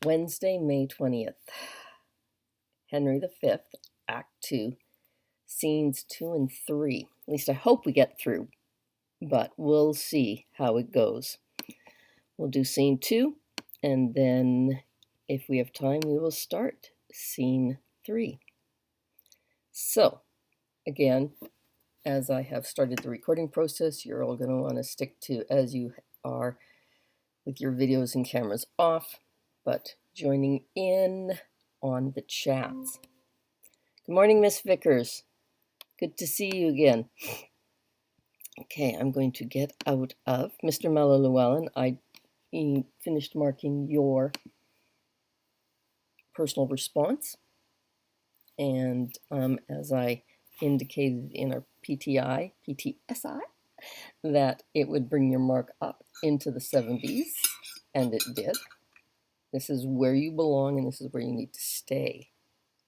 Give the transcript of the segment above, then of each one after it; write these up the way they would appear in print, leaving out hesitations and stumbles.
Wednesday, May 20th. Henry V, Act 2, Scenes 2 and 3. At least I hope we get through, but we'll see how it goes. We'll do Scene 2, and then if we have time, we will start Scene 3. So, again, as I have started the recording process, you're all going to want to stick to as you are with your videos and cameras off, but joining in on the chats. Good morning, Miss Vickers. Good to see you again. Okay, I'm going to get out of Mr. May20VideoLesson. I finished marking your personal response, and as I indicated in our PTSI, that it would bring your mark up into the 70s, and it did. This is where you belong, and this is where you need to stay.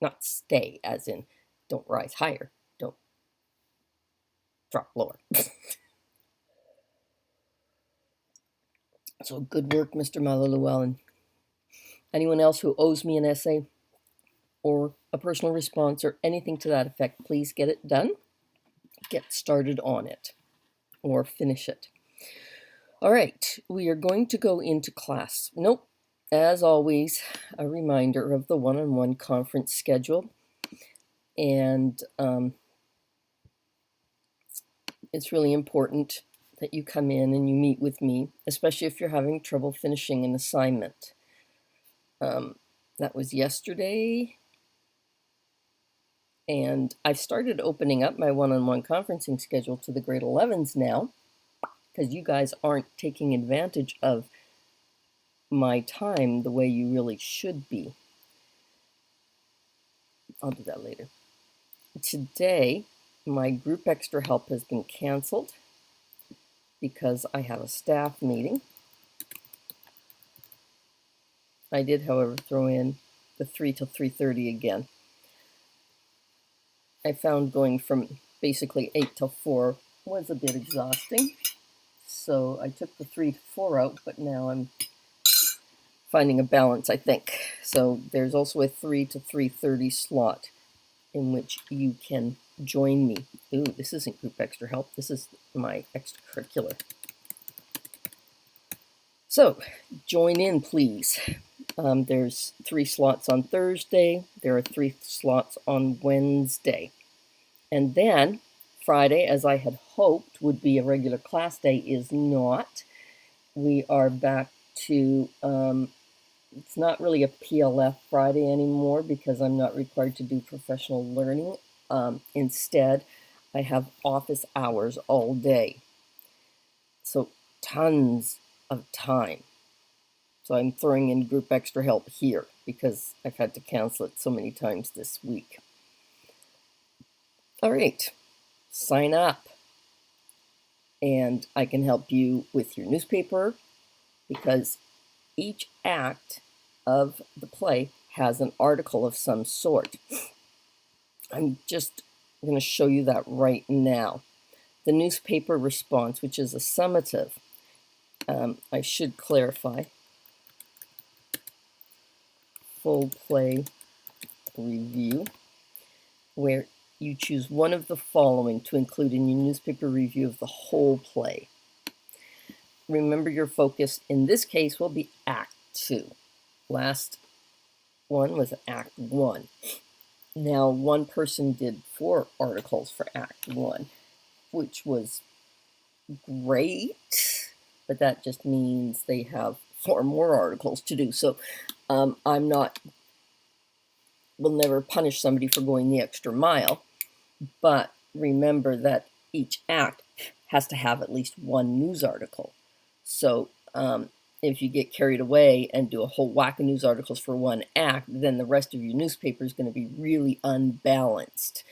Not stay, as in don't rise higher, don't drop lower. So good work, Mr. May20VideoLesson. Anyone else who owes me an essay or a personal response or anything to that effect, please get it done. Get started on it or finish it. All right, we are going to go into class. Nope, as always, a reminder of the one-on-one conference schedule. And it's really important that you come in and you meet with me, especially if you're having trouble finishing an assignment. That was yesterday, and I've started opening up my one-on-one conferencing schedule to the grade 11s now, because you guys aren't taking advantage of my time the way you really should be. I'll do that later. Today, my group extra help has been canceled because I have a staff meeting. I did, however, throw in the 3 till 3:30 again. I found going from basically 8 till 4 was a bit exhausting, so I took the 3 to 4 out, but now I'm finding a balance, I think. So there's also a 3 to 3:30 slot in which you can join me. Ooh, this isn't group extra help. This is my extracurricular. So join in, please. There's 3 slots on Thursday. There are 3 slots on Wednesday. And then Friday, as I had hoped would be a regular class day, is not. We are back to, it's not really a PLF Friday anymore because I'm not required to do professional learning. Instead, I have office hours all day. So tons of time. So I'm throwing in group extra help here because I've had to cancel it so many times this week. All right, sign up. And I can help you with your newspaper because each act of the play has an article of some sort. I'm just going to show you that right now. The newspaper response, which is a summative, I should clarify. Full play review, where you choose one of the following to include in your newspaper review of the whole play. Remember, your focus in this case will be Act 2. Last one was Act 1. Now, one person did 4 articles for Act 1, which was great, but that just means they have 4 more articles to do. So will never punish somebody for going the extra mile, but remember that each act has to have at least 1 news article. So if you get carried away and do a whole whack of news articles for 1 act, then the rest of your newspaper is going to be really unbalanced.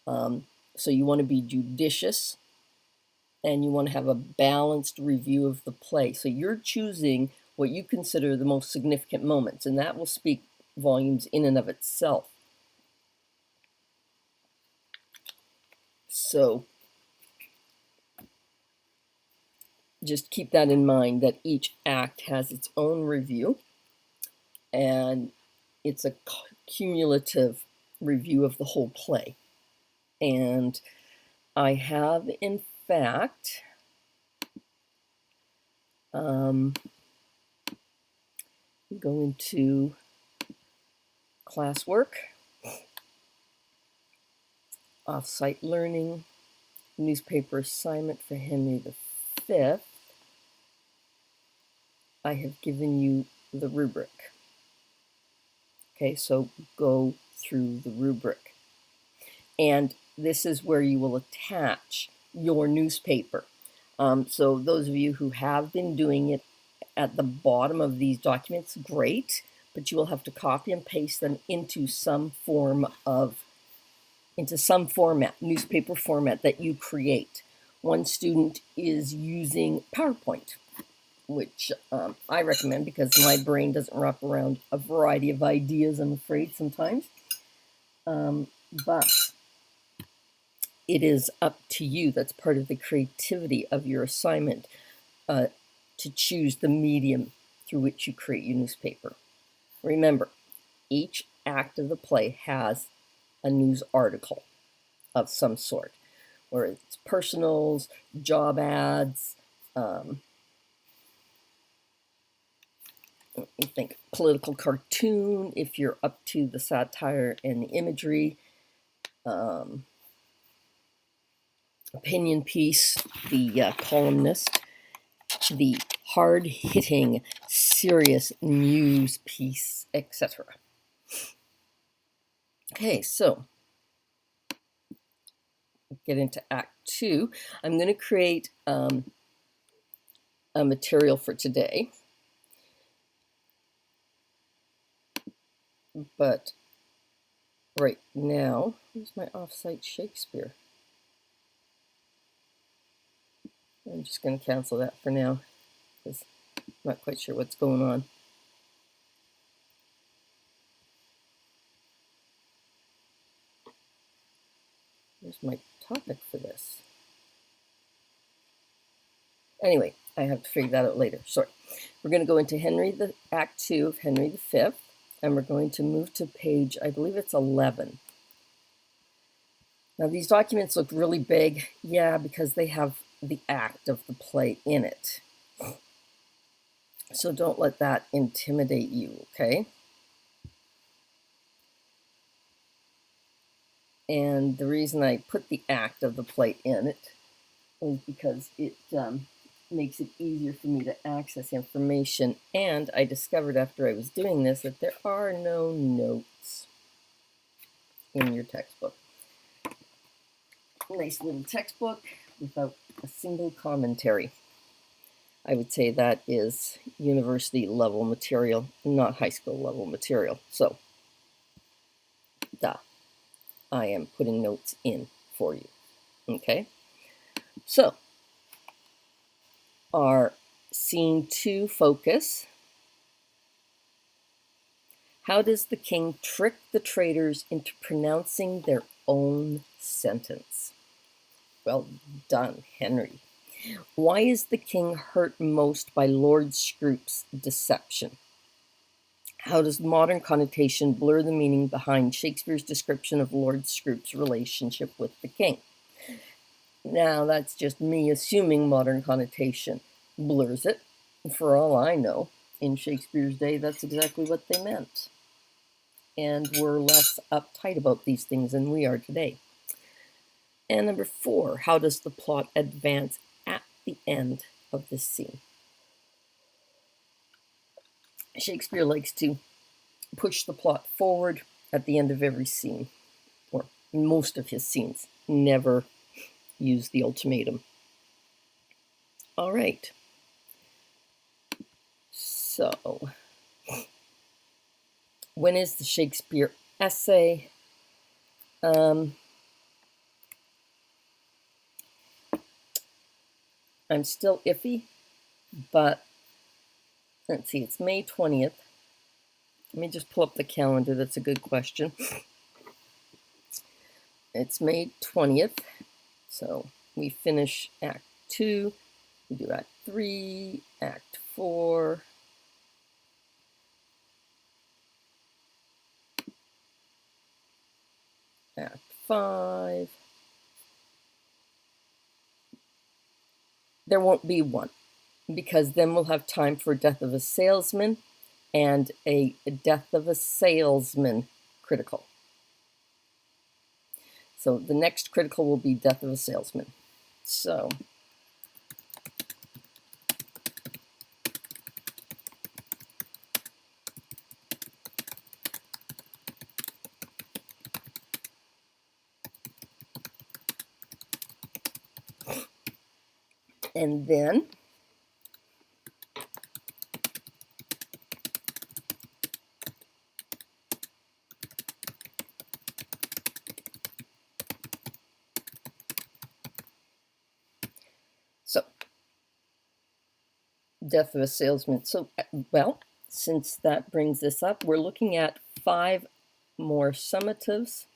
So you want to be judicious, and you want to have a balanced review of the play. So you're choosing what you consider the most significant moments, and that will speak volumes in and of itself. So just keep that in mind, that each act has its own review, and it's a cumulative review of the whole play. And I have, in fact, go into classwork, off-site learning, newspaper assignment for Henry V. I have given you the rubric. Okay, so go through the rubric. And this is where you will attach your newspaper. So those of you who have been doing it at the bottom of these documents, great, but you will have to copy and paste them into some format, newspaper format that you create. One student is using PowerPoint, which I recommend because my brain doesn't wrap around a variety of ideas, I'm afraid, sometimes. But it is up to you. That's part of the creativity of your assignment, to choose the medium through which you create your newspaper. Remember, each act of the play has a news article of some sort, where it's personals, job ads, you think political cartoon, if you're up to the satire and the imagery, opinion piece, the columnist, the hard-hitting, serious news piece, etc. Okay, so get into Act 2. I'm going to create a material for today, but right now, where's my off-site Shakespeare? I'm just going to cancel that for now because I'm not quite sure what's going on. Where's my topic for this? Anyway, I have to figure that out later. Sorry. We're going to go into Act 2 of Henry V, and we're going to move to page, I believe it's 11. Now, these documents look really big, yeah, because they have the act of the play in it. So don't let that intimidate you, okay? And the reason I put the act of the play in it is because it makes it easier for me to access information. And I discovered after I was doing this that there are no notes in your textbook. Nice little textbook without a single commentary. I would say that is university level material, not high school level material. So, I am putting notes in for you. Okay? So, our scene 2 focus. How does the king trick the traitors into pronouncing their own sentence? Well done, Henry. Why is the king hurt most by Lord Scrope's deception? How does modern connotation blur the meaning behind Shakespeare's description of Lord Scrope's relationship with the king? Now, that's just me assuming modern connotation blurs it. For all I know, in Shakespeare's day, that's exactly what they meant. And we're less uptight about these things than we are today. And number 4, how does the plot advance at the end of this scene? Shakespeare likes to push the plot forward at the end of every scene, or most of his scenes. Never use the ultimatum. All right. So, when is the Shakespeare essay? I'm still iffy, but let's see, it's May 20th. Let me just pull up the calendar. That's a good question. It's May 20th. So we finish Act 2. We do Act 3, Act 4. Act 5. There won't be one, because then we'll have time for Death of a Salesman and a Death of a Salesman critical. So the next critical will be Death of a Salesman. So and then so Death of a Salesman. So, well, since that brings this up, we're looking at 5 more summatives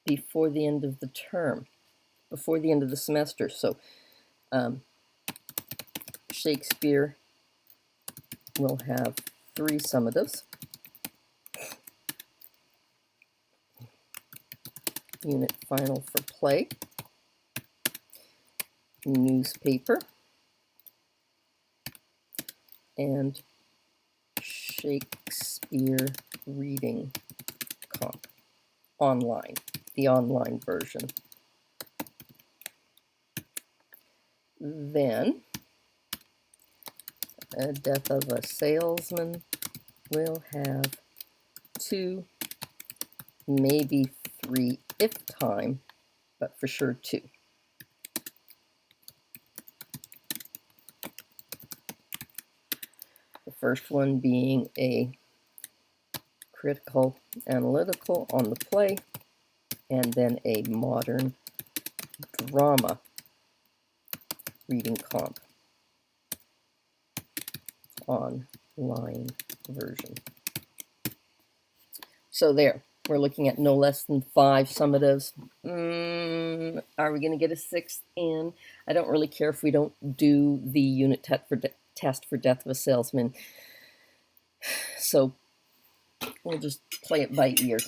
before the end of the term, before the end of the semester. So Shakespeare will have 3 summatives. Unit final for play. Newspaper. And Shakespeare reading comp. Online. The online version. Then a Death of a Salesman will have 2, maybe 3 if time, but for sure 2. The first one being a critical analytical on the play, and then a modern drama reading comp online version. So there, we're looking at no less than 5 summatives. Are we going to get a 6th in? I don't really care if we don't do the unit test for Death of a Salesman. So we'll just play it by ear.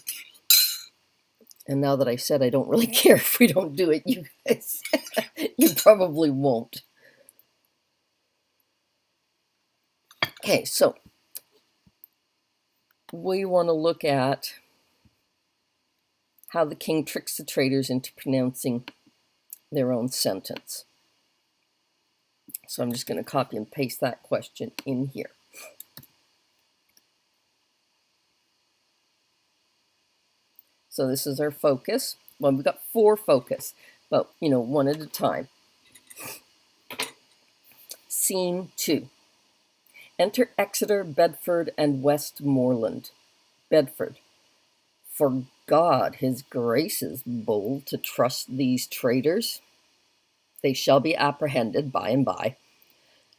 And now that I said I don't really care if we don't do it, you guys, you probably won't. Okay, so we want to look at how the king tricks the traders into pronouncing their own sentence. So I'm just going to copy and paste that question in here. So this is our focus. Well, we've got 4 focus, but, you know, one at a time. Scene 2. Enter Exeter, Bedford, and Westmoreland. Bedford. For God, his grace is bold to trust these traitors. They shall be apprehended by and by.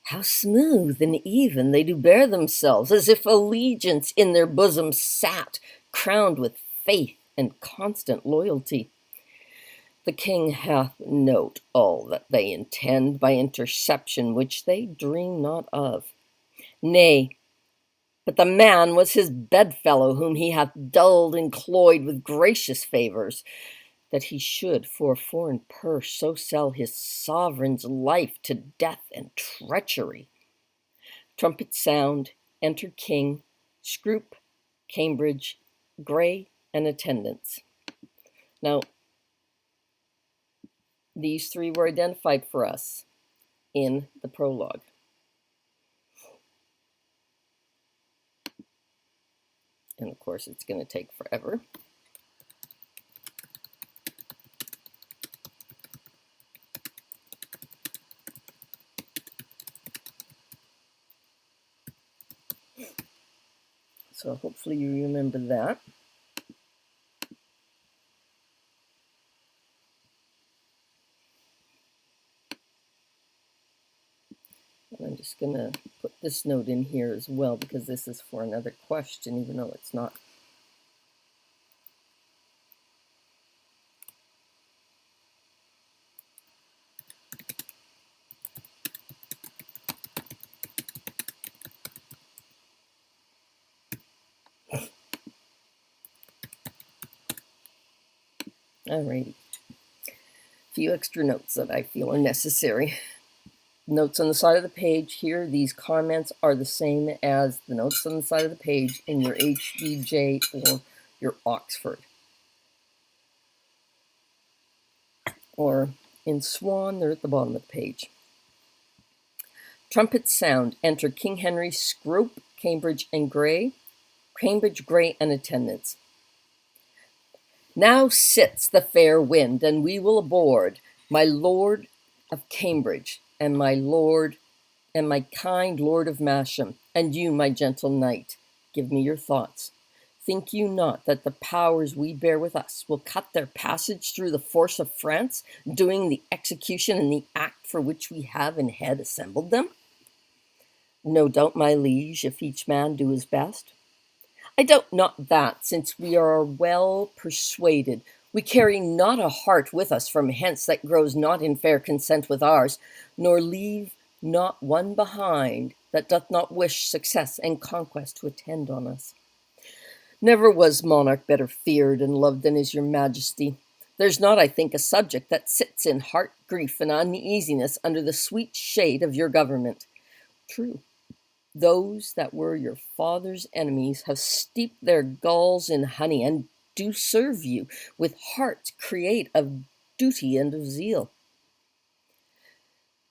How smooth and even they do bear themselves, as if allegiance in their bosom sat, crowned with faith and constant loyalty. The king hath note all that they intend by interception, which they dream not of. Nay, but the man was his bedfellow, whom he hath dulled and cloyed with gracious favours, that he should for a foreign purse so sell his sovereign's life to death and treachery. Trumpet sound, enter king, Scroop, Cambridge, Grey, and attendants. Now, these 3 were identified for us in the prologue. And of course, it's going to take forever. So hopefully you remember that. And I'm just going to put this note in here as well, because this is for another question, even though it's not. Alrighty. A few extra notes that I feel are necessary. Notes on the side of the page here, these comments are the same as the notes on the side of the page in your HBJ or your Oxford. Or in Swan, they're at the bottom of the page. Trumpets sound. Enter King Henry, Scrope, Cambridge, and Grey. Cambridge, Grey, and attendants. Now sits the fair wind, and we will aboard, my Lord of Cambridge, and my Lord, and my kind Lord of Masham, and you, my gentle knight, give me your thoughts. Think you not that the powers we bear with us will cut their passage through the force of France, doing the execution in the act for which we have in head assembled them? No doubt, my liege, if each man do his best. I doubt not that, since we are well persuaded, we carry not a heart with us from hence that grows not in fair consent with ours, nor leave not one behind that doth not wish success and conquest to attend on us. Never was monarch better feared and loved than is your majesty. There's not, I think, a subject that sits in heart grief and uneasiness under the sweet shade of your government. True, those that were your father's enemies have steeped their gulls in honey and do serve you with hearts create of duty and of zeal.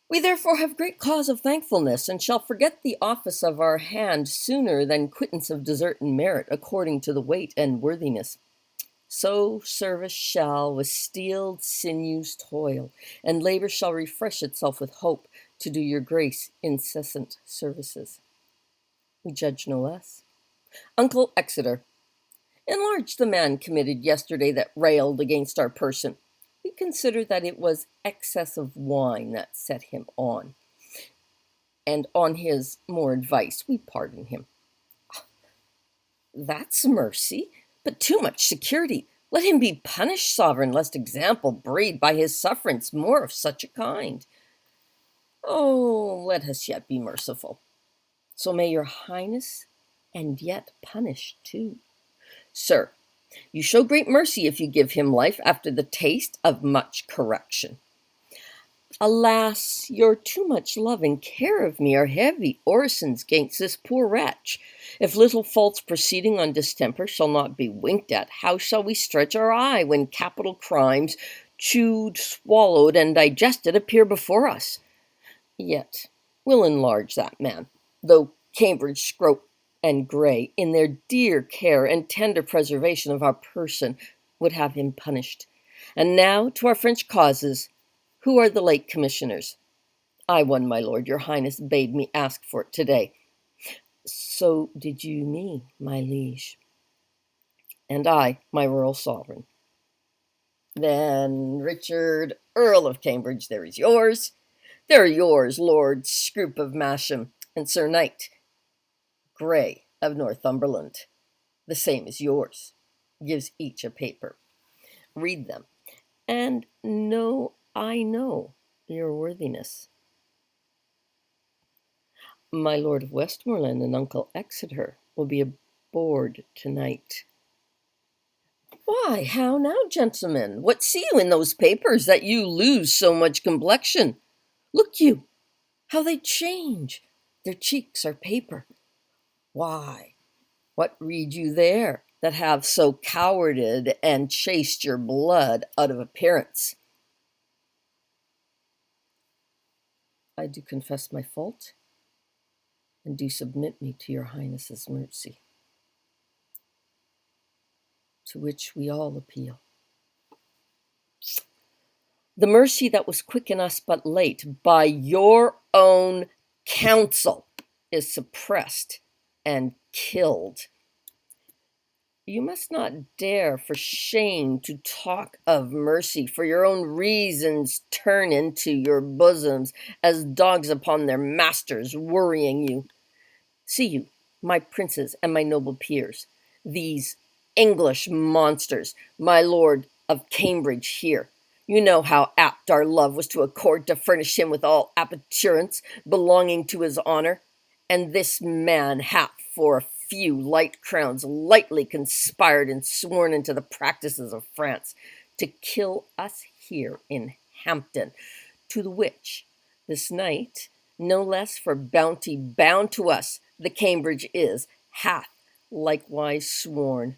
We therefore have great cause of thankfulness, and shall forget the office of our hand sooner than quittance of desert and merit, according to the weight and worthiness. So service shall with steeled sinews toil, and labor shall refresh itself with hope to do your grace incessant services. We judge no less. Uncle Exeter, enlarge the man committed yesterday that railed against our person. We consider that it was excess of wine that set him on, and on his more advice we pardon him. That's mercy, but too much security. Let him be punished, sovereign, lest example breed by his sufferance more of such a kind. Oh, let us yet be merciful. So may your highness, and yet punish too. Sir, you show great mercy if you give him life after the taste of much correction. Alas, your too much love and care of me are heavy orisons gainst this poor wretch. If little faults proceeding on distemper shall not be winked at, how shall we stretch our eye when capital crimes, chewed, swallowed, and digested, appear before us? Yet we'll enlarge that man, though Cambridge, Scrope, and Grey, in their dear care and tender preservation of our person, would have him punished. And now to our French causes. Who are the late commissioners? I one, my lord, your highness bade me ask for it today. So did you me, my liege. And I, my royal sovereign. Then Richard, Earl of Cambridge, there is yours. There are yours, Lord Scrope of Masham, and Sir Knight Grey of Northumberland. The same is yours. Gives each a paper. Read them, and know I know your worthiness. My Lord of Westmoreland and Uncle Exeter will be aboard tonight. Why, how now, gentlemen? What see you in those papers that you lose so much complexion? Look you, how they change. Their cheeks are paper. Why, what read you there that have so cowarded and chased your blood out of appearance? I do confess my fault, and do submit me to your highness's mercy, to which we all appeal. The mercy that was quick in us but late, by your own counsel, is suppressed and killed. You must not dare for shame to talk of mercy, for your own reasons turn into your bosoms as dogs upon their masters, worrying you. See you, my princes and my noble peers, these English monsters, my lord of Cambridge here. You know how apt our love was to accord to furnish him with all appurtenance belonging to his honor, and this man hath for a few light crowns lightly conspired and sworn into the practices of France, to kill us here in Hampton, to the which this night, no less for bounty bound to us, the Cambridge is, hath likewise sworn.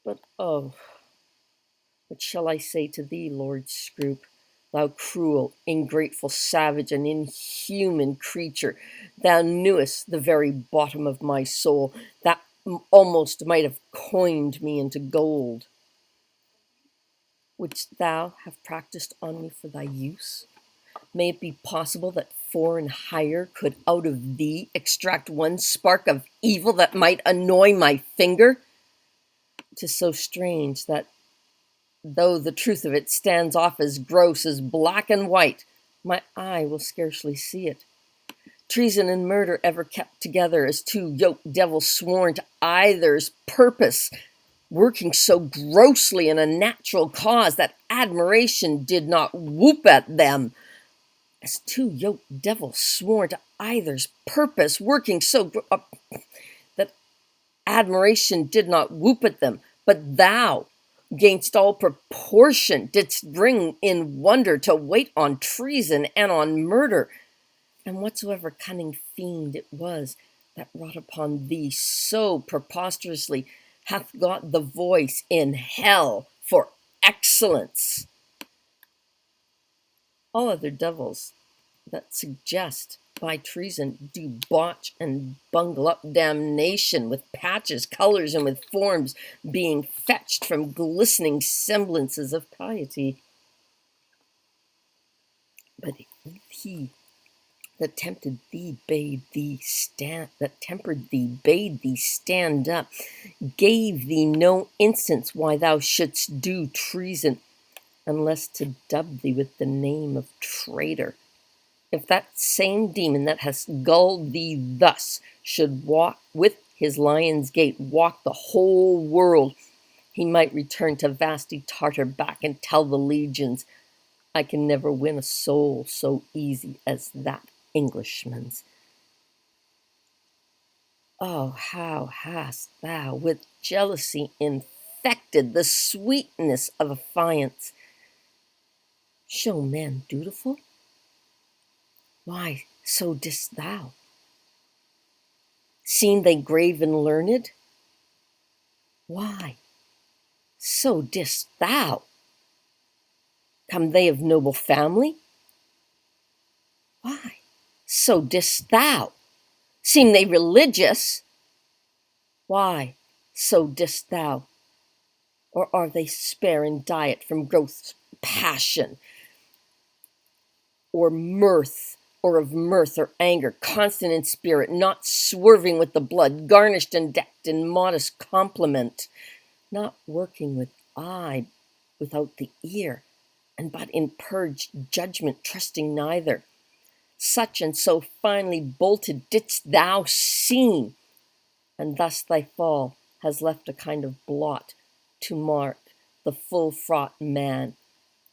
But oh, what shall I say to thee, Lord Scroop, thou cruel, ingrateful savage, and inhuman creature? Thou knewest the very bottom of my soul, that almost might have coined me into gold. Wouldst thou have practised on me for thy use? May it be possible that foreign hire could out of thee extract one spark of evil that might annoy my finger? 'Tis so strange that, though the truth of it stands off as gross as black and white, my eye will scarcely see it. Treason and murder ever kept together as two yoked devils sworn to either's purpose, working so grossly in a natural cause that admiration did not whoop at them. As two yoked devils sworn to either's purpose, working so that admiration did not whoop at them, but thou, gainst all proportion, didst bring in wonder to wait on treason and on murder. And whatsoever cunning fiend it was that wrought upon thee so preposterously hath got the voice in hell for excellence. All other devils that suggest by treason do botch and bungle up damnation with patches, colors, and with forms, being fetched from glistening semblances of piety. But he that tempted thee bade thee stand, that tempered thee bade thee stand up, gave thee no instance why thou shouldst do treason, unless to dub thee with the name of traitor. If that same demon that has gulled thee thus should walk with his lion's gait, walk the whole world, he might return to vasty Tartar back and tell the legions, I can never win a soul so easy as that Englishman's. Oh, how hast thou with jealousy infected the sweetness of affiance? Show men dutiful? Why, so didst thou. Seem they grave and learned? Why, so didst thou. Come they of noble family? Why, so didst thou. Seem they religious? Why, so didst thou. Or are they spare in diet from gross passion, or mirth, or of mirth or anger, constant in spirit, not swerving with the blood, garnished and decked in modest compliment, not working with eye without the ear, and but in purged judgment, trusting neither. Such and so finely bolted didst thou seem, and thus thy fall has left a kind of blot to mark the full-fraught man,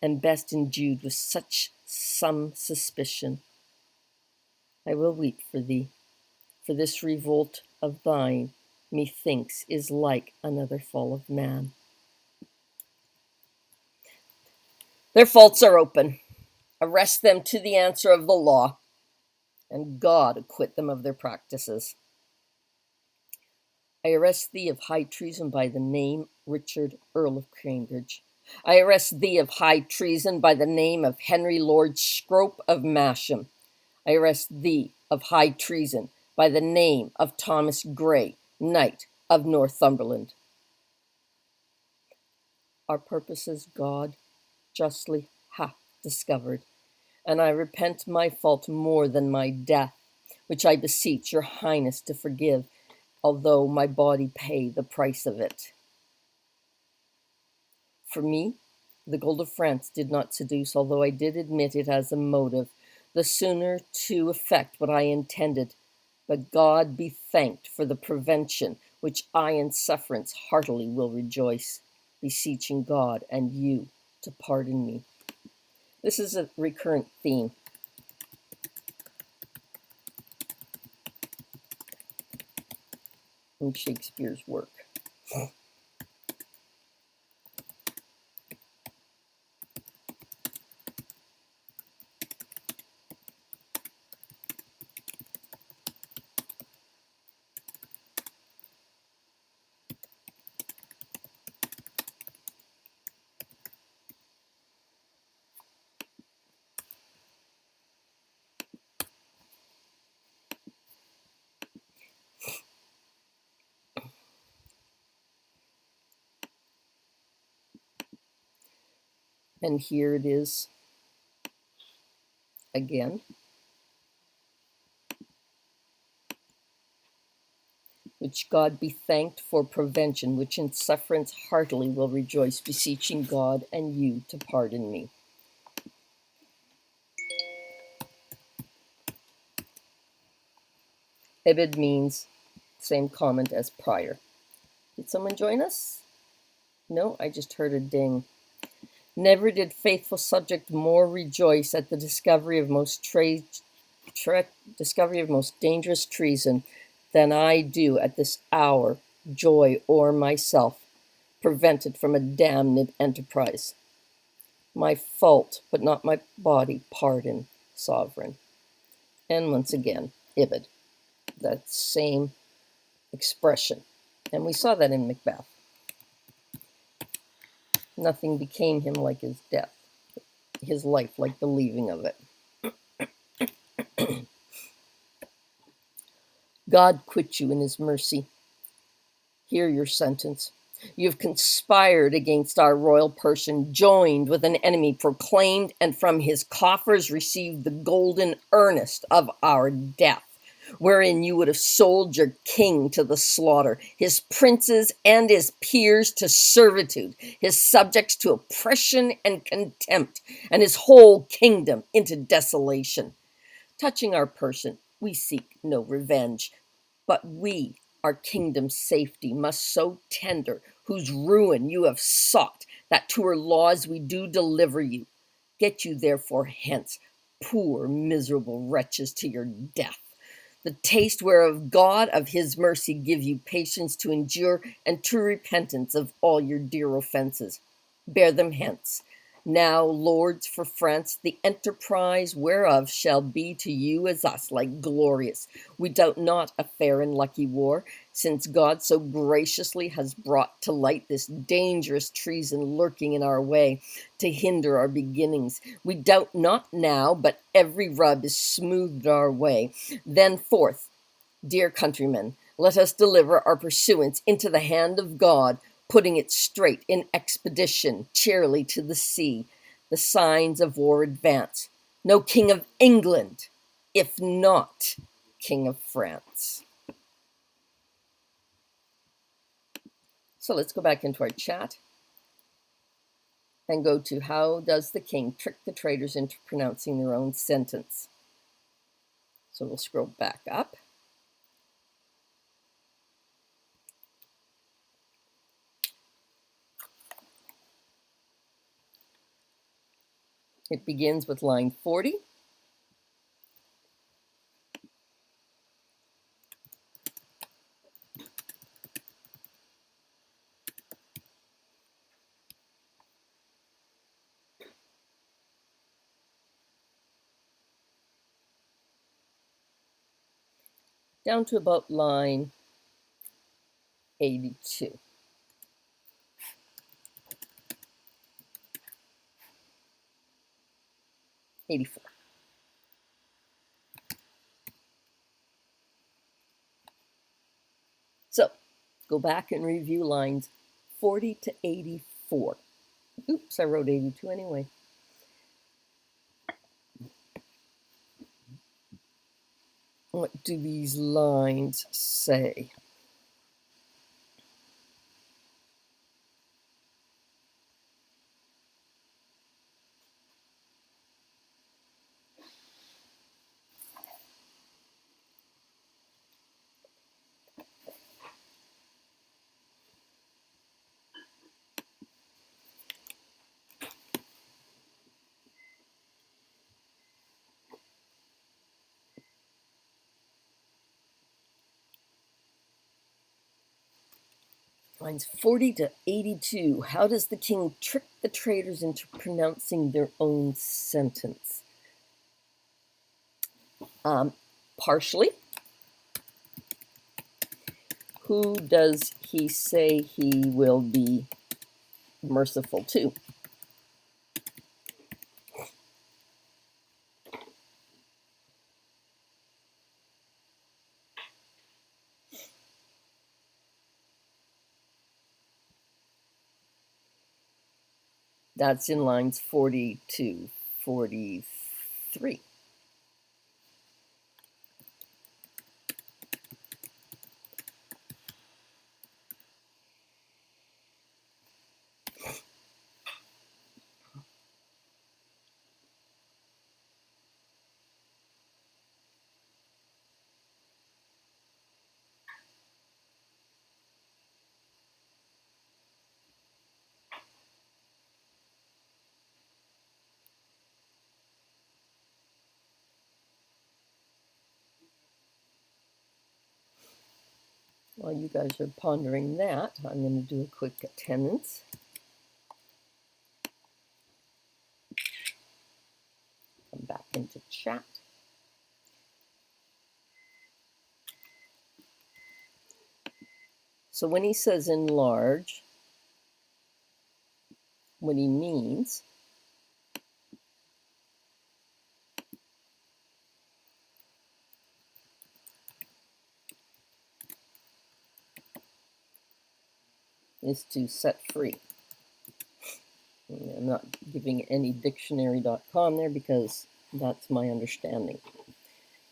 and best endued with such some suspicion. I will weep for thee, for this revolt of thine, methinks, is like another fall of man. Their faults are open. Arrest them to the answer of the law, and God acquit them of their practices. I arrest thee of high treason by the name Richard, Earl of Cambridge. I arrest thee of high treason by the name of Henry Lord Scrope of Masham. I arrest thee of high treason by the name of Thomas Grey, Knight of Northumberland. Our purposes God justly hath discovered, and I repent my fault more than my death, which I beseech your highness to forgive, although my body pay the price of it. For me, the gold of France did not seduce, although I did admit it as a motive, the sooner to effect what I intended. But God be thanked for the prevention, which I in sufferance heartily will rejoice, beseeching God and you to pardon me. This is a recurrent theme. In Shakespeare's work. And here it is again. Which God be thanked for prevention, which in sufferance heartily will rejoice, beseeching God and you to pardon me. Ibid means same comment as prior. Did someone join us? No, I just heard a ding. Never did faithful subject more rejoice at the discovery of most dangerous treason than I do at this hour, joy o'er myself, prevented from a damned enterprise. My fault, but not my body, pardon, sovereign. And once again, Ibid, that same expression. And we saw that in Macbeth. Nothing became him like his death, his life like the leaving of it. God quit you in his mercy. Hear your sentence. You have conspired against our royal person, joined with an enemy, proclaimed, and from his coffers received the golden earnest of our death, wherein you would have sold your king to the slaughter, his princes and his peers to servitude, his subjects to oppression and contempt, and his whole kingdom into desolation. Touching our person, we seek no revenge, but we, our kingdom's safety, must so tender, whose ruin you have sought, that to her laws we do deliver you. Get you therefore hence, poor miserable wretches, to your death. The taste whereof God of his mercy give you patience to endure, and true repentance of all your dear offenses. Bear them hence. Now, lords, for France, the enterprise whereof shall be to you as us, like glorious. We doubt not a fair and lucky war, since God so graciously has brought to light this dangerous treason lurking in our way, to hinder our beginnings. We doubt not now, but every rub is smoothed our way. Then forth, dear countrymen, let us deliver our pursuance into the hand of God, putting it straight in expedition, cheerily to the sea. The signs of war advance. No king of England, if not king of France. So let's go back into our chat and go to how does the king trick the traitors into pronouncing their own sentence. So we'll scroll back up. It begins with line 40. Down to about line 82. 84. So go back and review lines 40 to 84. Oops, I wrote 82 anyway. What do these lines say? Lines 40 to 82. How does the king trick the traitors into pronouncing their own sentence? Partially. Who does he say he will be merciful to? That's in lines 40 to 43. While you guys are pondering that, I'm going to do a quick attendance. Come back into chat. So when he says enlarge, what he means is to set free. I'm not giving any dictionary.com there because that's my understanding.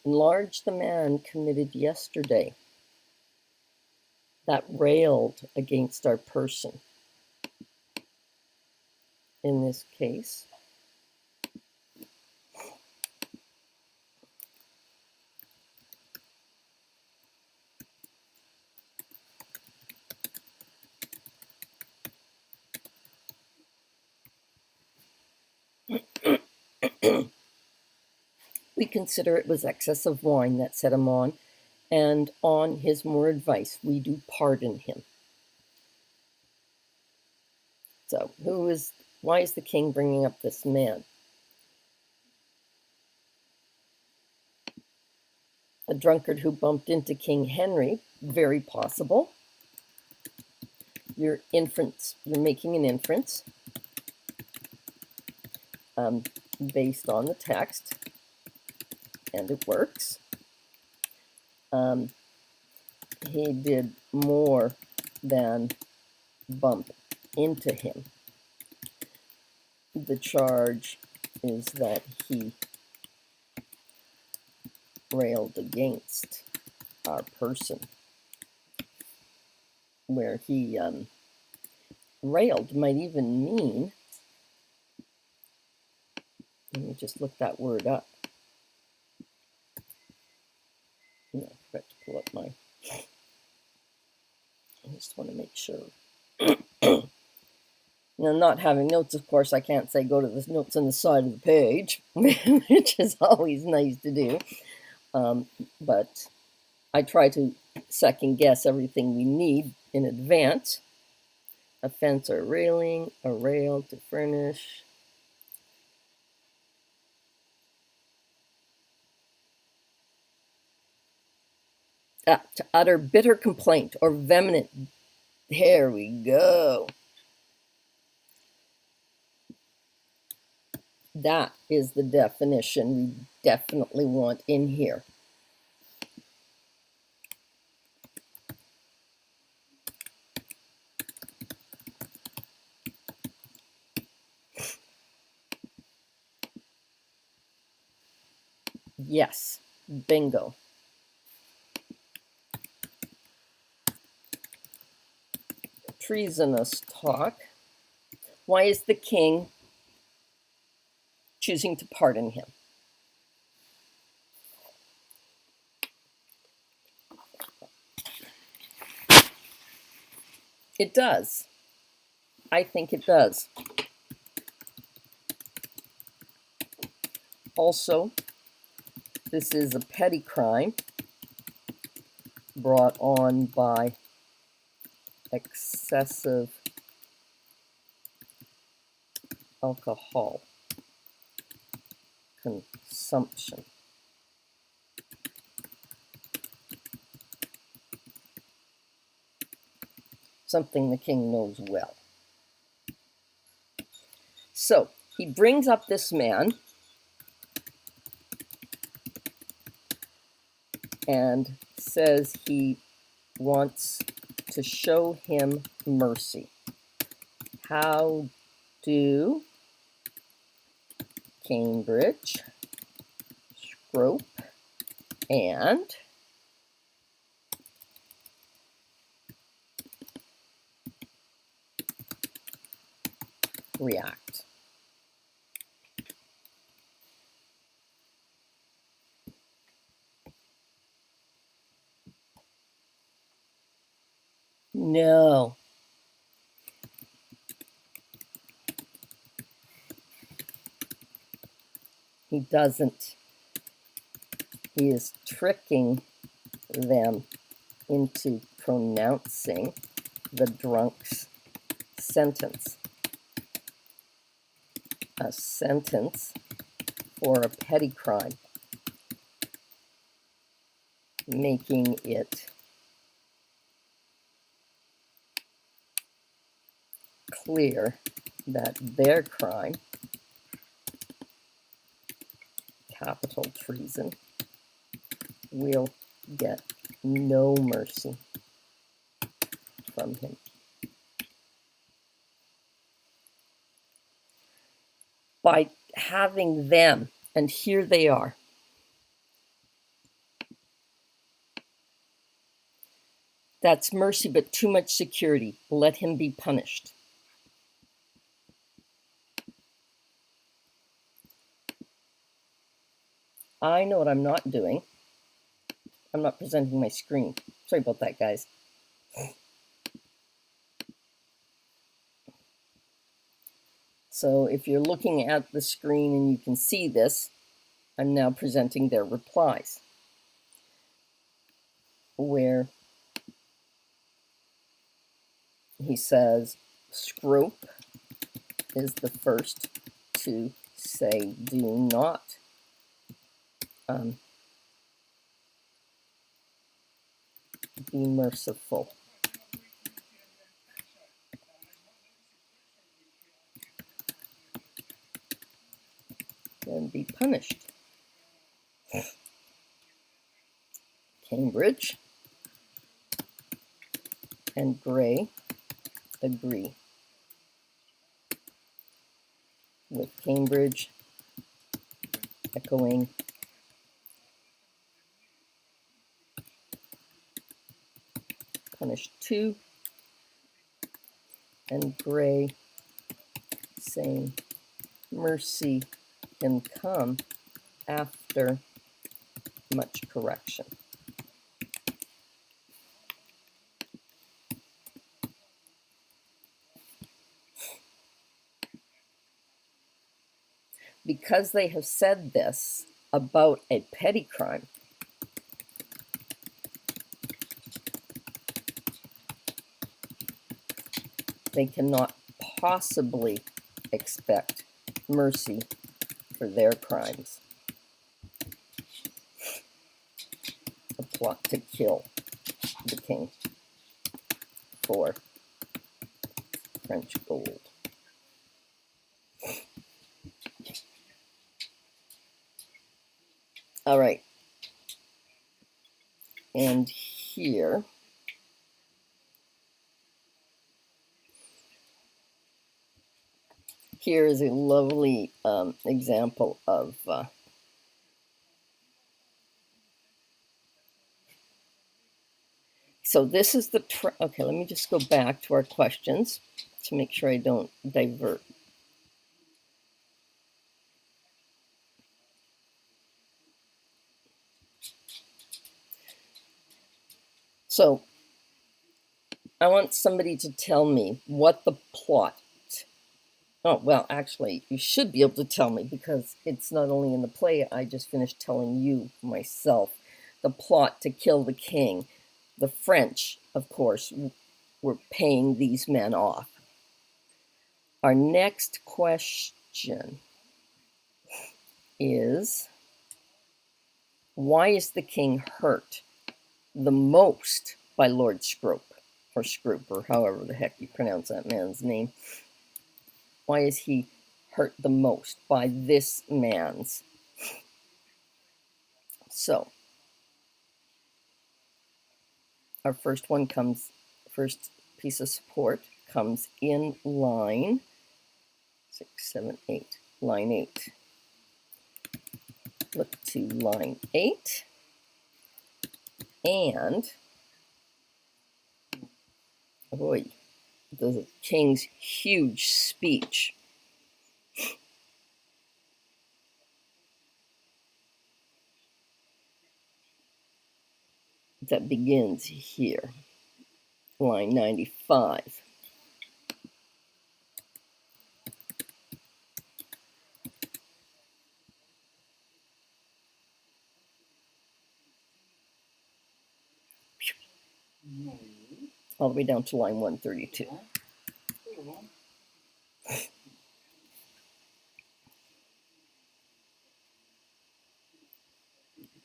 Enlarge the man committed yesterday that railed against our person. In this case, we consider it was excess of wine that set him on, and on his more advice, we do pardon him. So, why is the king bringing up this man? A drunkard who bumped into King Henry, very possible. You're making an inference based on the text, and it works. He did more than bump into him. The charge is that he railed against our person, where he railed might even mean, let me just look that word up. No, I forgot to pull up my, I just want to make sure. Now, not having notes, of course, I can't say go to the notes on the side of the page, which is always nice to do. But I try to second guess everything we need in advance. A fence or railing, a rail to furnish. To utter bitter complaint or vehement. There we go. That is the definition we definitely want in here. Yes, bingo. Treasonous talk. Why is the king choosing to pardon him? It does. I think it does. Also, this is a petty crime brought on by excessive alcohol consumption. Something the king knows well. So he brings up this man and says he wants to show him mercy. How do Cambridge, Scrope, and react. No. He doesn't. He is tricking them into pronouncing the drunk's sentence. A sentence for a petty crime, making it clear that their crime, capital treason, will get no mercy from him. By having them, and here they are, that's mercy, but too much security. Let him be punished. I know what I'm not doing. I'm not presenting my screen. Sorry about that, guys. So if you're looking at the screen and you can see this, I'm now presenting their replies, where he says, Scrope is the first to say, do not be merciful. And be punished. Cambridge and Gray agree, with Cambridge echoing punished too, and Gray saying mercy can come after much correction. Because they have said this about a petty crime, they cannot possibly expect mercy for their crimes. A plot to kill the king for French gold. All right. And here, here is a lovely example of so this is the okay, let me just go back to our questions to make sure I don't divert. So I want somebody to tell me what the plot. Oh, well, actually, you should be able to tell me, because it's not only in the play, I just finished telling you myself. The plot to kill the king. The French, of course, were paying these men off. Our next question is, why is the king hurt the most by Lord Scrope, or Scrope, or however the heck you pronounce that man's name? Why is he hurt the most by this man's? So, our first piece of support comes in line 6, 7, 8. Line 8. Look to line 8. And, boy, the king's huge speech. That begins here, line 95. All the way down to line 132.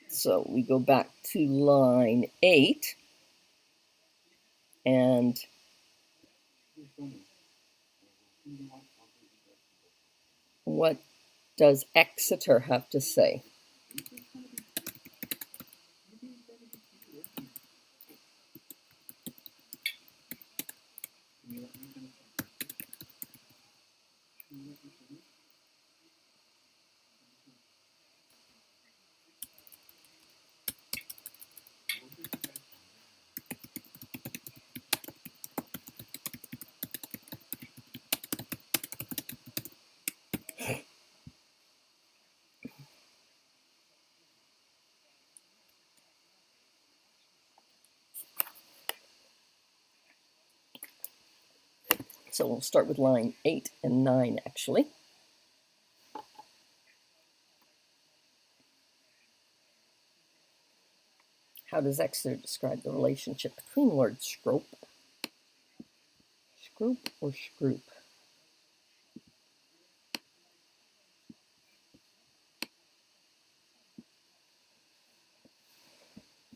So we go back to line 8, and what does Exeter have to say? So we'll start with line 8 and 9, actually. How does Exeter describe the relationship between Lord Scrope? Scrope or Scroop?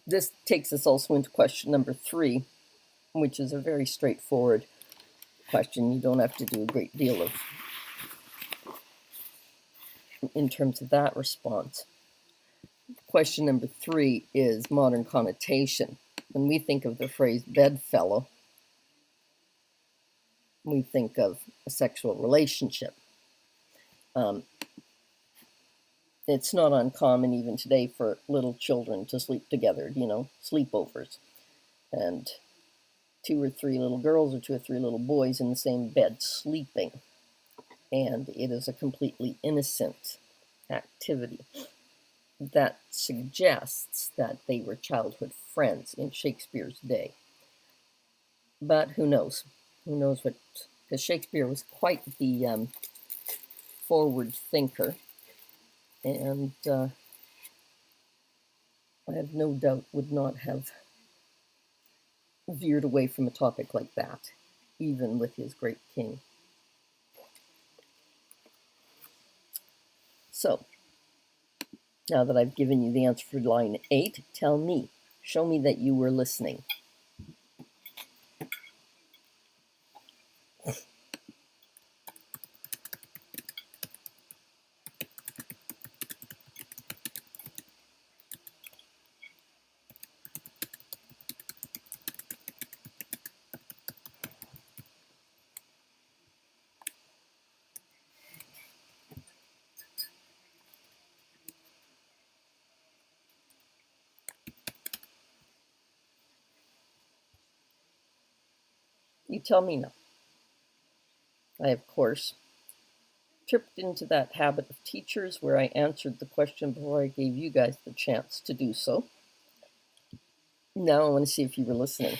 This takes us also into question number 3, which is a very straightforward question. You don't have to do a great deal of in terms of that response. Question number 3 is modern connotation. When we think of the phrase bedfellow, we think of a sexual relationship. It's not uncommon even today for little children to sleep together, sleepovers. And 2 or 3 little girls or 2 or 3 little boys in the same bed sleeping. And it is a completely innocent activity that suggests that they were childhood friends in Shakespeare's day. But who knows? Who knows what? Because Shakespeare was quite the forward thinker, and I have no doubt would not have veered away from a topic like that, even with his great king. So, now that I've given you the answer for line 8, tell me, show me that you were listening. You tell me now. I, of course, tripped into that habit of teachers where I answered the question before I gave you guys the chance to do so. Now I want to see if you were listening.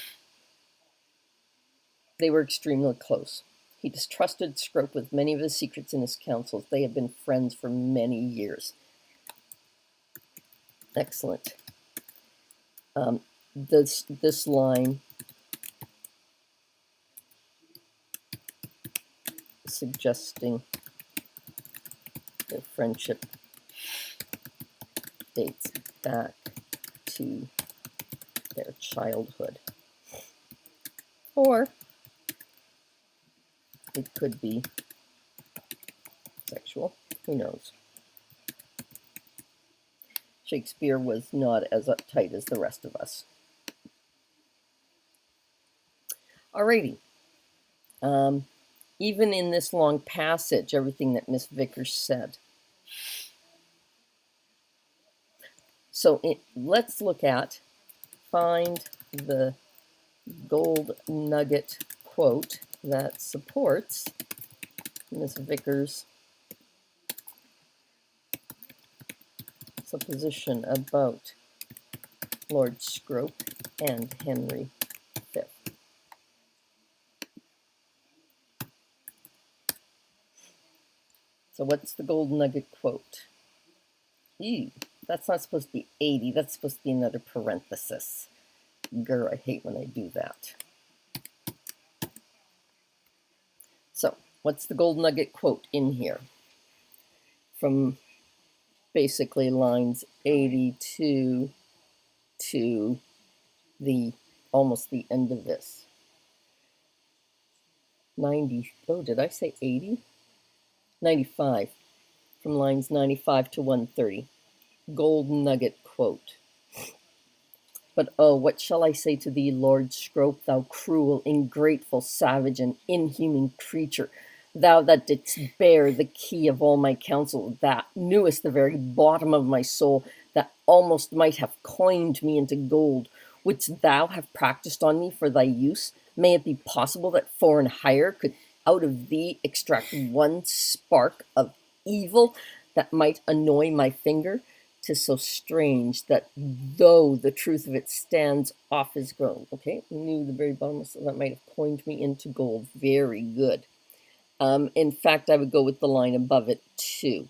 They were extremely close. He distrusted Scrope with many of his secrets in his counsels. They had been friends for many years. Excellent. This line suggesting their friendship dates back to their childhood. Or it could be sexual. Who knows? Shakespeare was not as uptight as the rest of us. Alrighty. even in this long passage, everything that Miss Vickers said. So let's look at, find the gold nugget quote that supports Miss Vickers' supposition about Lord Scrope and Henry V. So what's the gold nugget quote? Ew, that's not supposed to be 80. That's supposed to be another parenthesis. Grr, I hate when I do that. So what's the gold nugget quote in here? From basically lines 82 to the almost the end of this. 90, oh, did I say 80? 95, from lines 95 to 130. Gold nugget quote. But oh, what shall I say to thee, Lord Scrope, thou cruel, ingrateful, savage, and inhuman creature, thou that didst bear the key of all my counsel, that knewest the very bottom of my soul, that almost might have coined me into gold, wouldst thou have practiced on me for thy use? May it be possible that foreign hire could out of thee extract one spark of evil that might annoy my finger? 'Tis so strange that though the truth of it stands off his grown. Okay, knew the very bottom, so that might have coined me into gold. Very good. In fact, I would go with the line above it too.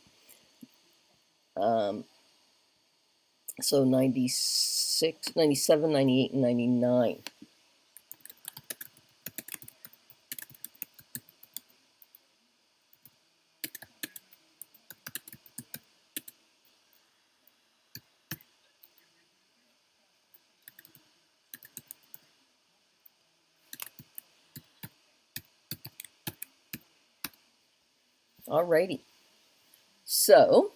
So 96, 97, 98, and 99. Alrighty. So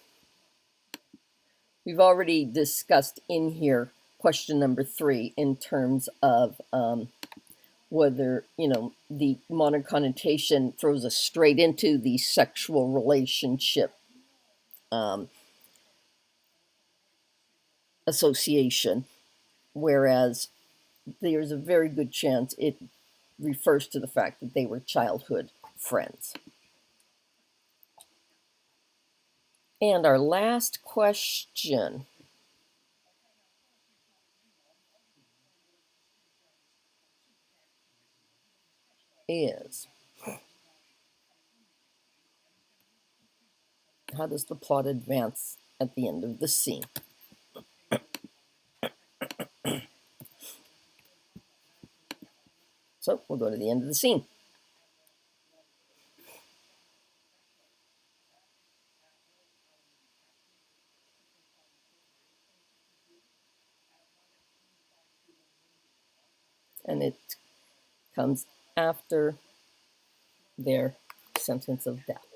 we've already discussed in here question number 3 in terms of whether, you know, the modern connotation throws us straight into the sexual relationship association, whereas there's a very good chance it refers to the fact that they were childhood friends. And our last question is, how does the plot advance at the end of the scene? So we'll go to the end of the scene. And it comes after their sentence of death.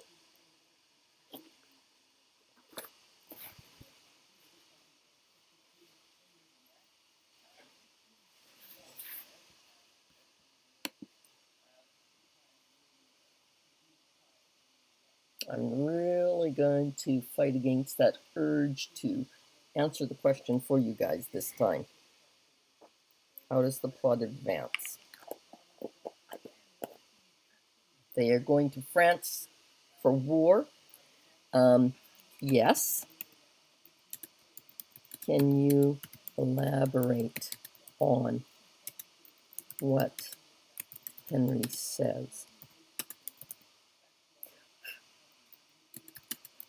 I'm really going to fight against that urge to answer the question for you guys this time. How does the plot advance? They are going to France for war. Yes. Can you elaborate on what Henry says?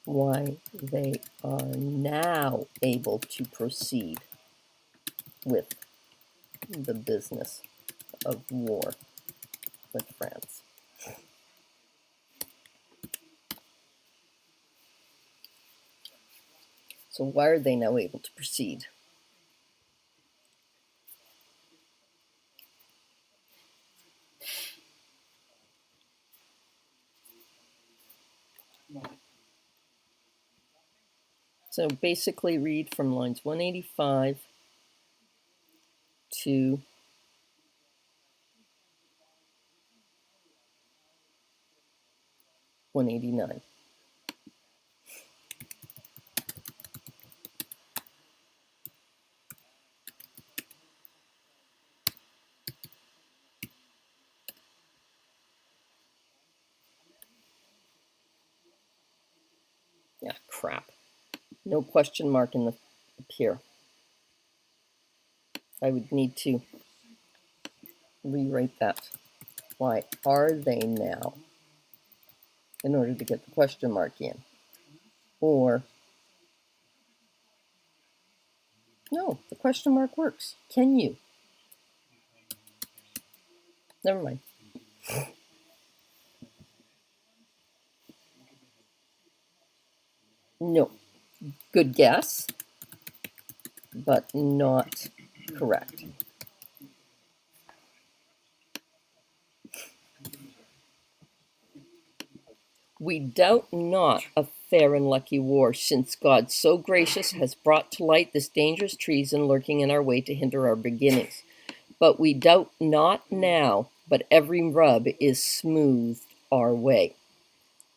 Why they are now able to proceed with the business of war with France. So why are they now able to proceed? So basically read from lines 185 to 189. Yeah, crap. No question mark in the up here. I would need to rewrite that. Why are they now? In order to get the question mark in. Or, no, the question mark works. Can you? Never mind. No. Good guess, but not correct. We doubt not a fair and lucky war, since God so gracious has brought to light this dangerous treason lurking in our way to hinder our beginnings. But we doubt not now, but every rub is smoothed our way.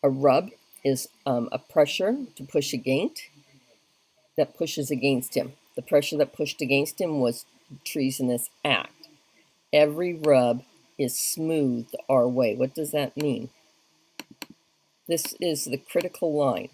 A rub is a pressure to push against, that pushes against him. The pressure that pushed against him was treasonous act. Every rub is smoothed our way. What does that mean? This is the critical line.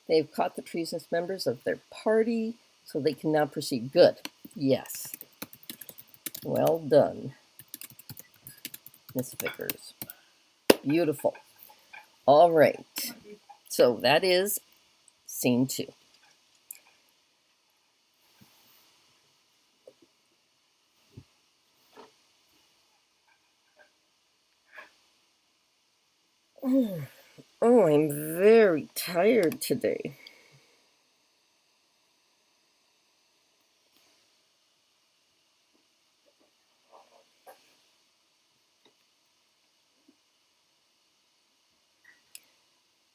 They've caught the treasonous members of their party, so they can now proceed. Good. Yes. Well done, Miss Vickers. Beautiful. All right. So that is scene 2. Oh, I'm very tired today.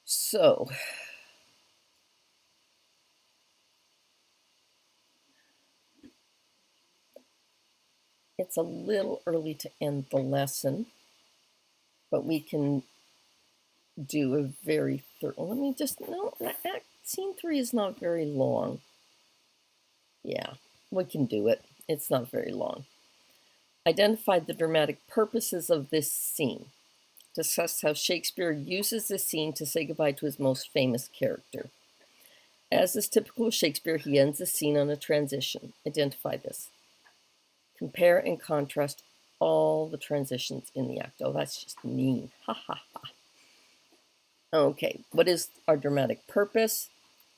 So, it's a little early to end the lesson, but we can do a very thorough. Let me just, no, that scene 3 is not very long. Yeah, we can do it. It's not very long. Identify the dramatic purposes of this scene. Discuss how Shakespeare uses this scene to say goodbye to his most famous character. As is typical of Shakespeare, he ends the scene on a transition. Identify this. Compare and contrast all the transitions in the act. Oh, that's just mean. Ha ha ha. Okay, what is our dramatic purpose?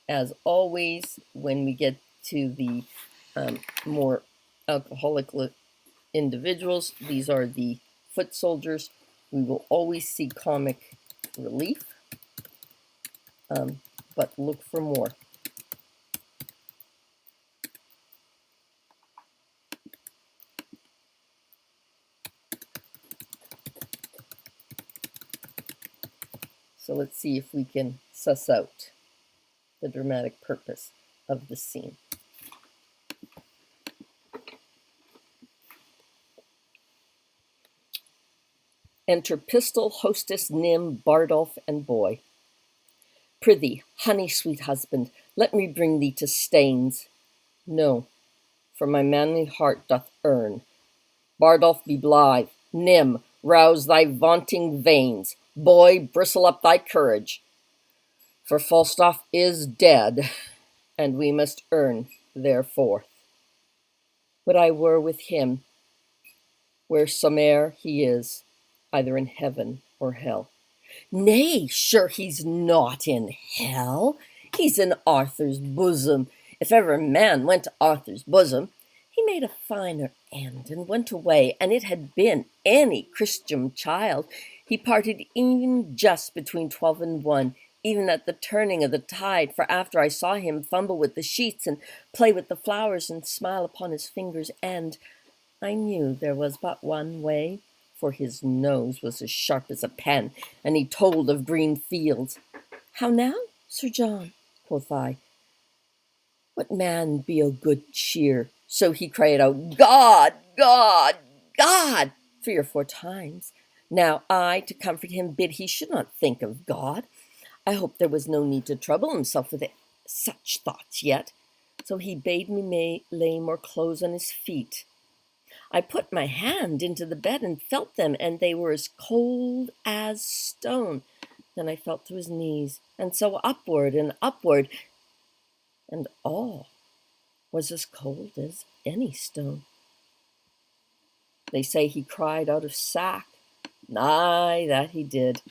As always, when we get to the more alcoholic individuals, these are the foot soldiers. We will always see comic relief, but look for more. So let's see if we can suss out the dramatic purpose of the scene. Enter Pistol, hostess, Nym, Bardolph, and boy. Prithee, honey, sweet husband, let me bring thee to Staines. No, for my manly heart doth earn. Bardolph, be blithe. Nym, rouse thy vaunting veins. Boy, bristle up thy courage. For Falstaff is dead, and we must earn therefore. Would I were with him, wheresoe'er he is, either in heaven or hell. Nay, sure he's not in hell. He's in Arthur's bosom. If ever man went to Arthur's bosom, he made a finer end and went away, and it had been any Christian child. He parted even just between 12 and 1, even at the turning of the tide, for after I saw him fumble with the sheets and play with the flowers and smile upon his fingers' end, I knew there was but one way, for his nose was as sharp as a pen, and he told of green fields. How now, Sir John? Quoth I. What man be o' good cheer? So he cried out, God, God, God, 3 or 4 times. Now I, to comfort him, bid he should not think of God. I hoped there was no need to trouble himself with such thoughts yet. So he bade me lay more clothes on his feet. I put my hand into the bed and felt them, and they were as cold as stone. Then I felt to his knees, and so upward and upward, and all was as cold as any stone. They say he cried out of sack. Ay, that he did.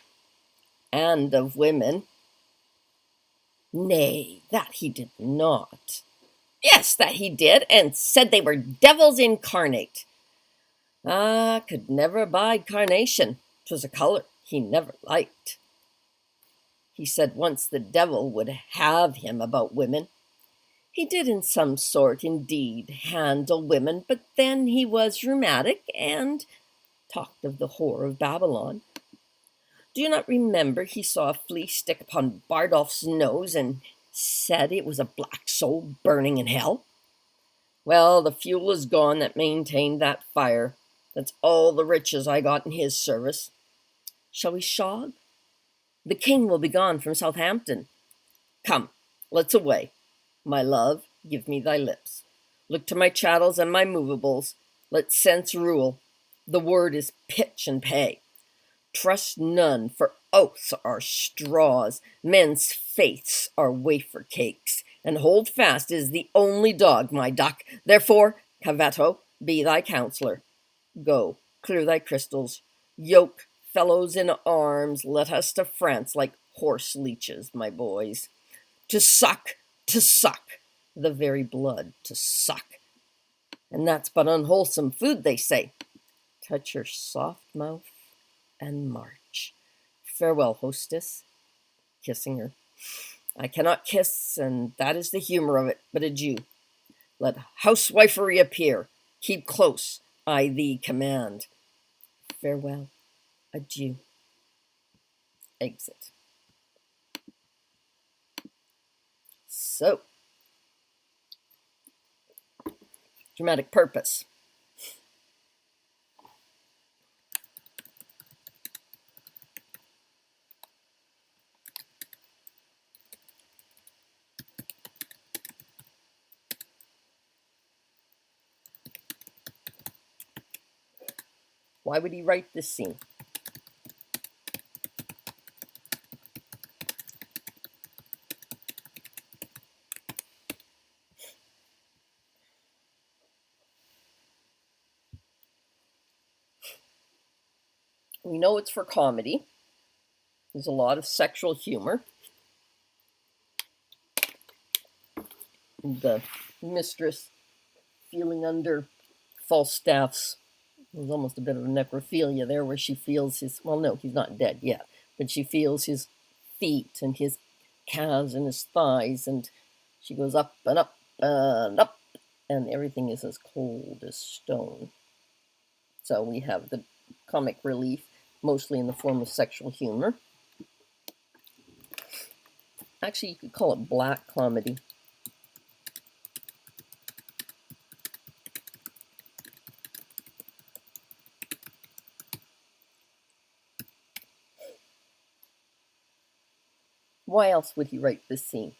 And of women. Nay, that he did not. Yes, that he did, and said they were devils incarnate. Ah, could never abide carnation. 'Twas a colour he never liked. He said once the devil would have him about women. He did in some sort, indeed, handle women, but then he was rheumatic and talked of the whore of Babylon. Do you not remember he saw a flea stick upon Bardolph's nose and said it was a black soul burning in hell? Well, the fuel is gone that maintained that fire. That's all the riches I got in his service. Shall we shog? The king will be gone from Southampton. Come, let's away. My love, give me thy lips. Look to my chattels and my movables. Let sense rule. The word is pitch and pay. Trust none, for oaths are straws. Men's faiths are wafer cakes. And hold fast is the only dog, my duck. Therefore, Cavetto, be thy counselor. Go, clear thy crystals. Yoke, fellows in arms, let us to France like horse leeches, my boys. To suck, the very blood to suck. And that's but unwholesome food, they say. Touch your soft mouth and march. Farewell, hostess, kissing her. I cannot kiss, and that is the humor of it, but adieu. Let housewifery appear. Keep close, I thee command. Farewell, adieu. Exit. So, dramatic purpose. Why would he write this scene? We know it's for comedy. There's a lot of sexual humor. The mistress feeling under Falstaff's, there's almost a bit of a necrophilia there where she feels his, well, no, he's not dead yet, but she feels his feet and his calves and his thighs, and she goes up and up and up, and everything is as cold as stone. So we have the comic relief, mostly in the form of sexual humor. Actually, you could call it black comedy. Why else would he write this scene?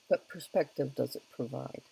What perspective does it provide?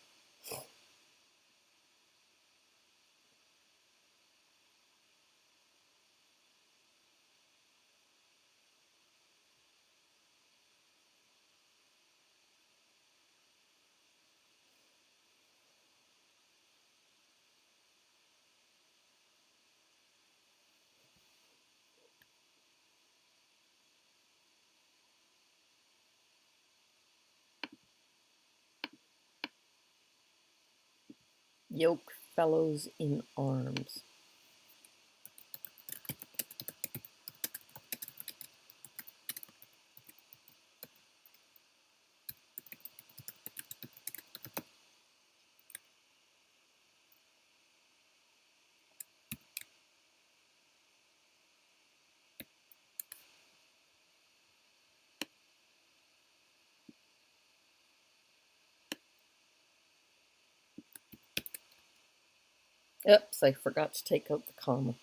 Yoke fellows in arms. Oops, I forgot to take out the comma.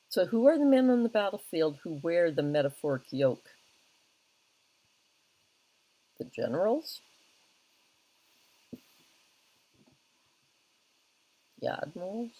So who are the men on the battlefield who wear the metaphoric yoke? The generals? The admirals?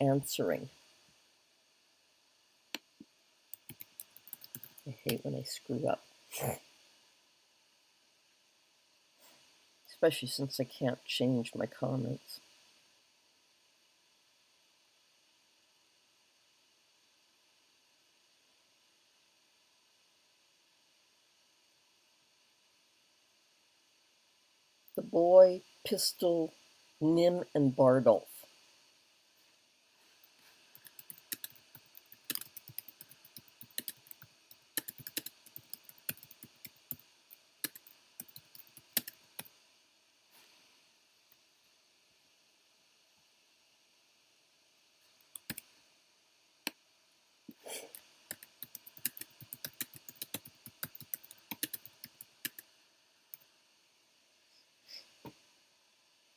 answering. I hate when I screw up. Especially since I can't change my comments. The boy, Pistol, Nim, and Bardolph.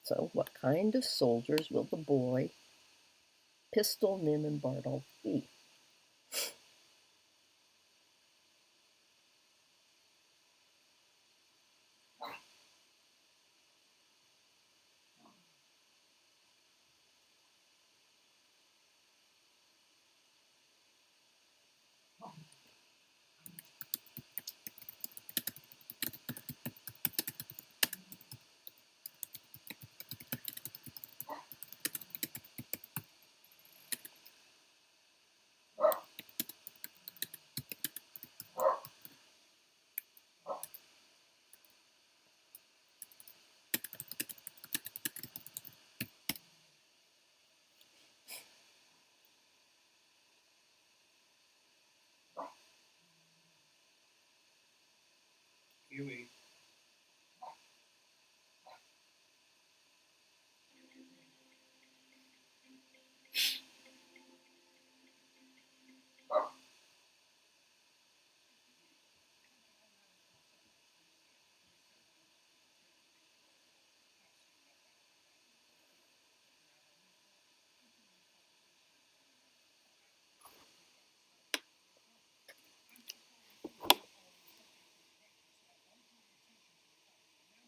So, what kind of soldiers will the boy, Pistol, Nim, and Bardolph be? Huey.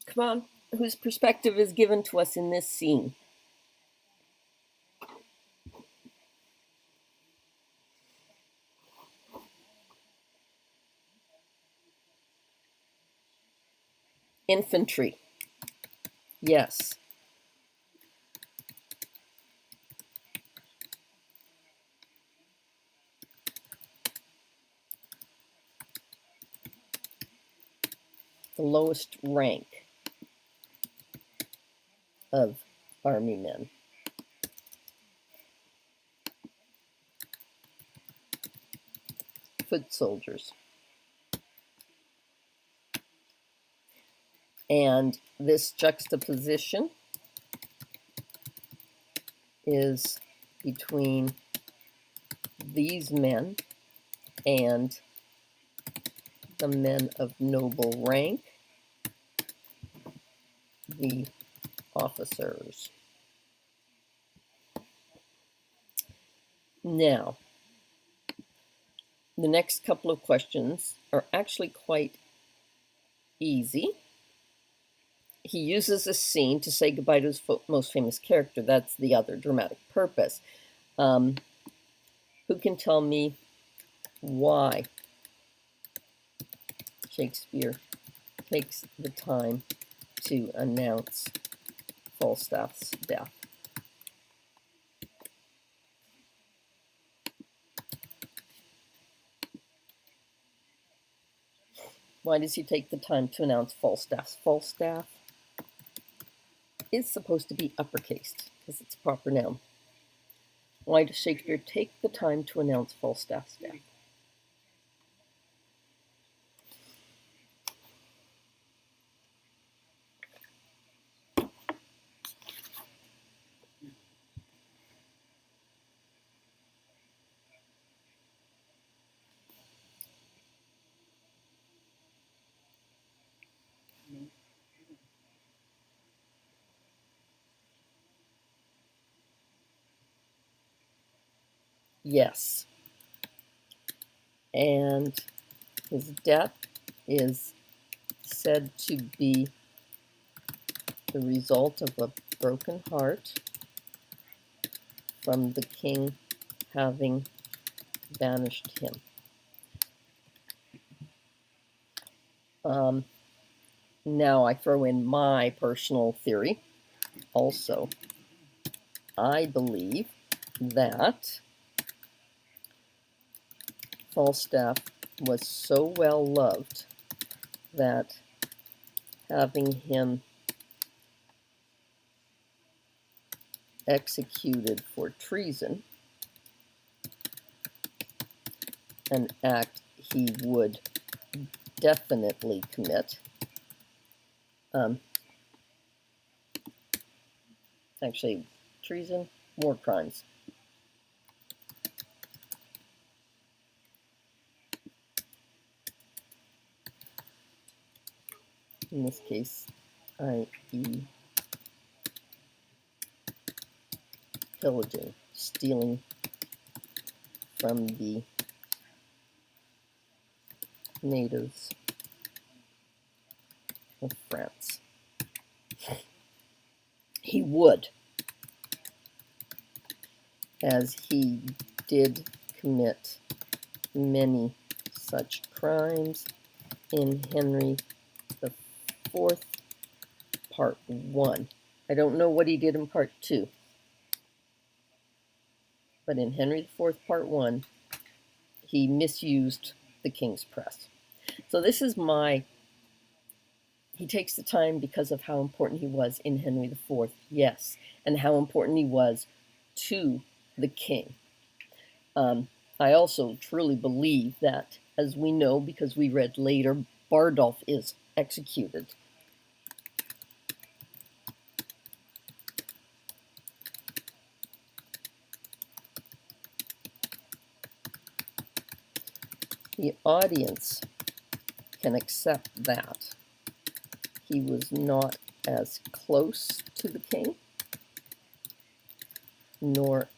Come on, whose perspective is given to us in this scene? Infantry. Yes. The lowest rank of army men. Foot soldiers. And this juxtaposition is between these men and the men of noble rank, the officers. Now, the next couple of questions are actually quite easy. He uses a scene to say goodbye to his most famous character. That's the other dramatic purpose. Who can tell me why Shakespeare takes the time to announce Falstaff's death? Why does he take the time to announce Falstaff? Falstaff is supposed to be uppercased because it's a proper noun. Why does Shakespeare take the time to announce Falstaff's death? Yes. And his death is said to be the result of a broken heart from the king having banished him. Now I throw in my personal theory also. I believe that Falstaff was so well loved that having him executed for treason, an act he would definitely commit, actually, treason, war crimes. In this case, i.e. pillaging, stealing from the natives of France. He would, as he did commit many such crimes in Henry IV, Part 1. I don't know what he did in Part 2, but in Henry IV, Part 1, he misused the king's press. So this is he takes the time because of how important he was in Henry IV, yes, and how important he was to the king. I also truly believe that, as we know because we read later, Bardolph is executed. The audience can accept that he was not as close to the king, nor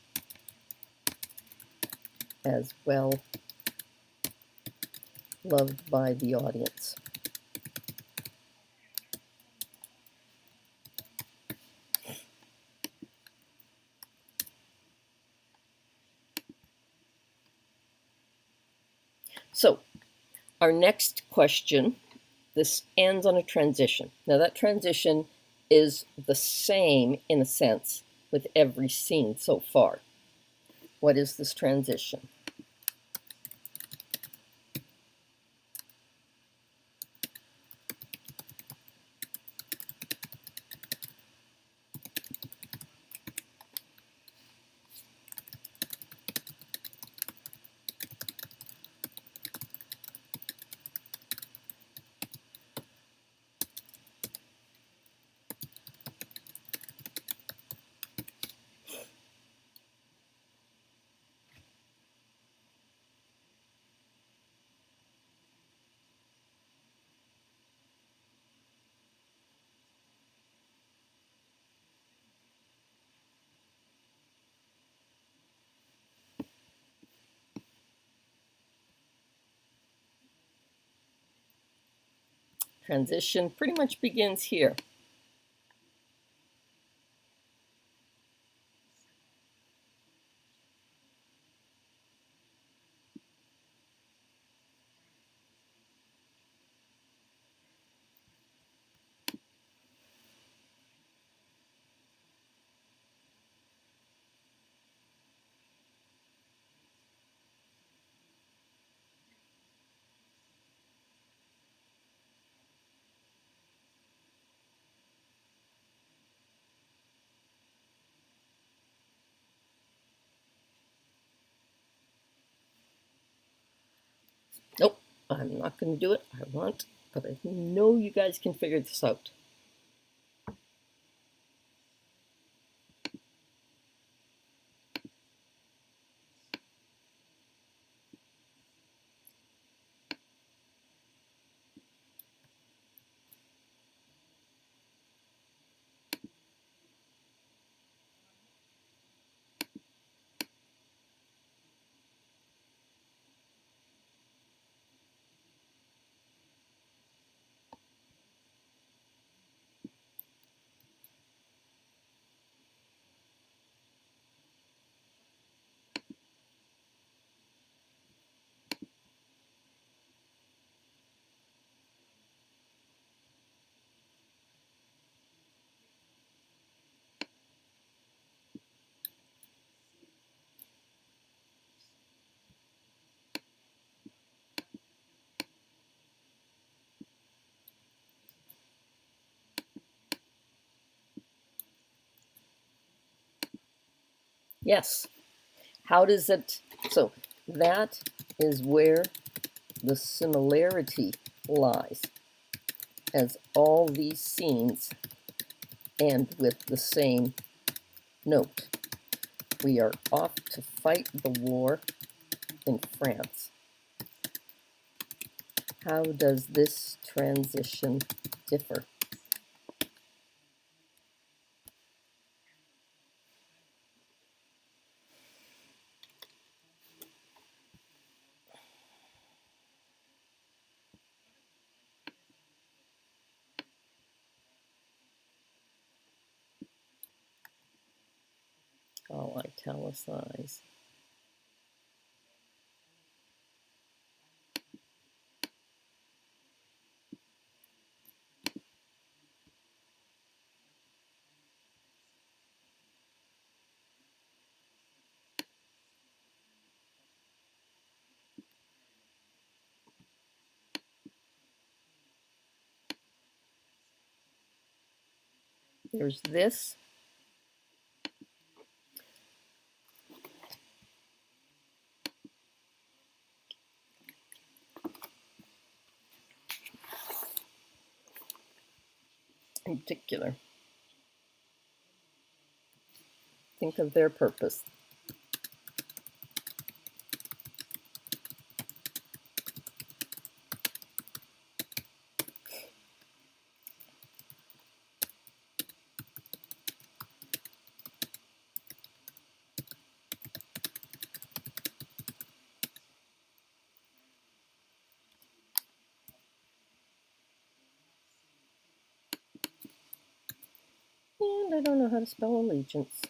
as well loved by the audience. So, our next question, this ends on a transition. Now that transition is the same, in a sense, with every scene so far. What is this transition? Transition pretty much begins here. Nope, I'm not going to do it. But I know you guys can figure this out. Yes. How does it, so that is where the similarity lies, as all these scenes end with the same note. We are off to fight the war in France. How does this transition differ? I'll italicize. There's this. In particular. Think of their purpose. And I don't know how to spell allegiance.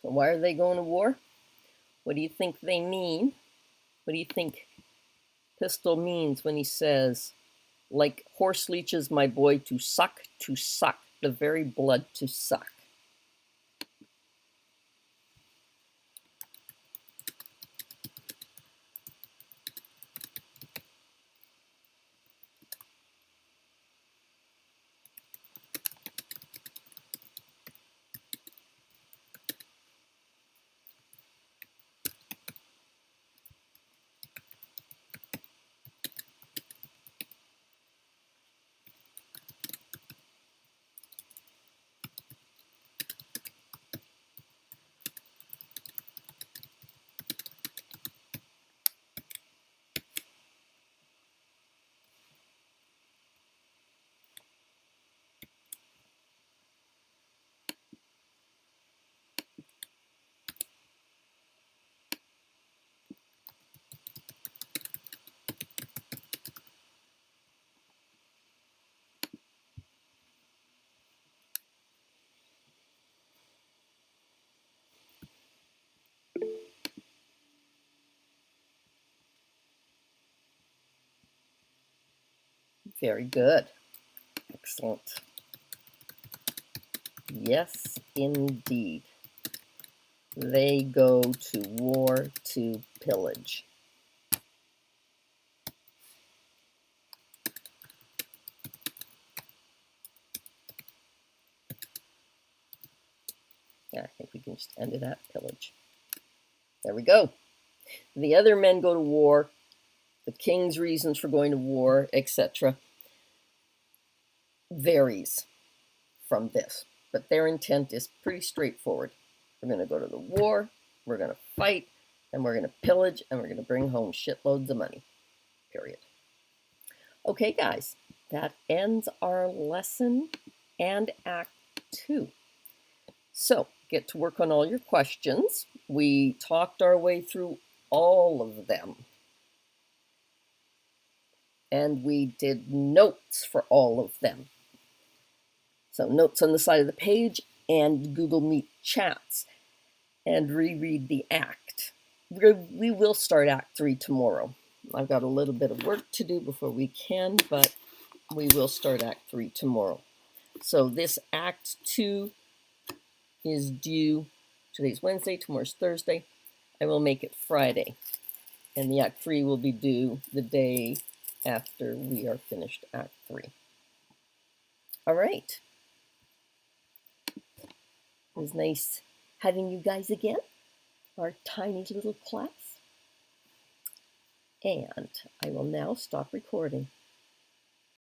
So why are they going to war? What do you think they mean? What do you think Pistol means when he says, like horse leeches, my boy, to suck, the very blood to suck? Very good. Excellent. Yes, indeed. They go to war to pillage. Yeah, I think we can just end it at pillage. There we go. The other men go to war. The king's reasons for going to war, etc., varies from this. But their intent is pretty straightforward. We're going to go to the war, we're going to fight, and we're going to pillage, and we're going to bring home shitloads of money. Period. Okay, guys, that ends our lesson and Act 2. So, get to work on all your questions. We talked our way through all of them. And we did notes for all of them. So notes on the side of the page and Google Meet chats, and reread the act. We will start Act 3 tomorrow. I've got a little bit of work to do before we can, but we will start Act 3 tomorrow. So this Act 2 is due, today's Wednesday, tomorrow's Thursday. I will make it Friday. And the Act 3 will be due the day after we are finished Act 3. All right. It was nice having you guys again, our tiny little class. And I will now stop recording.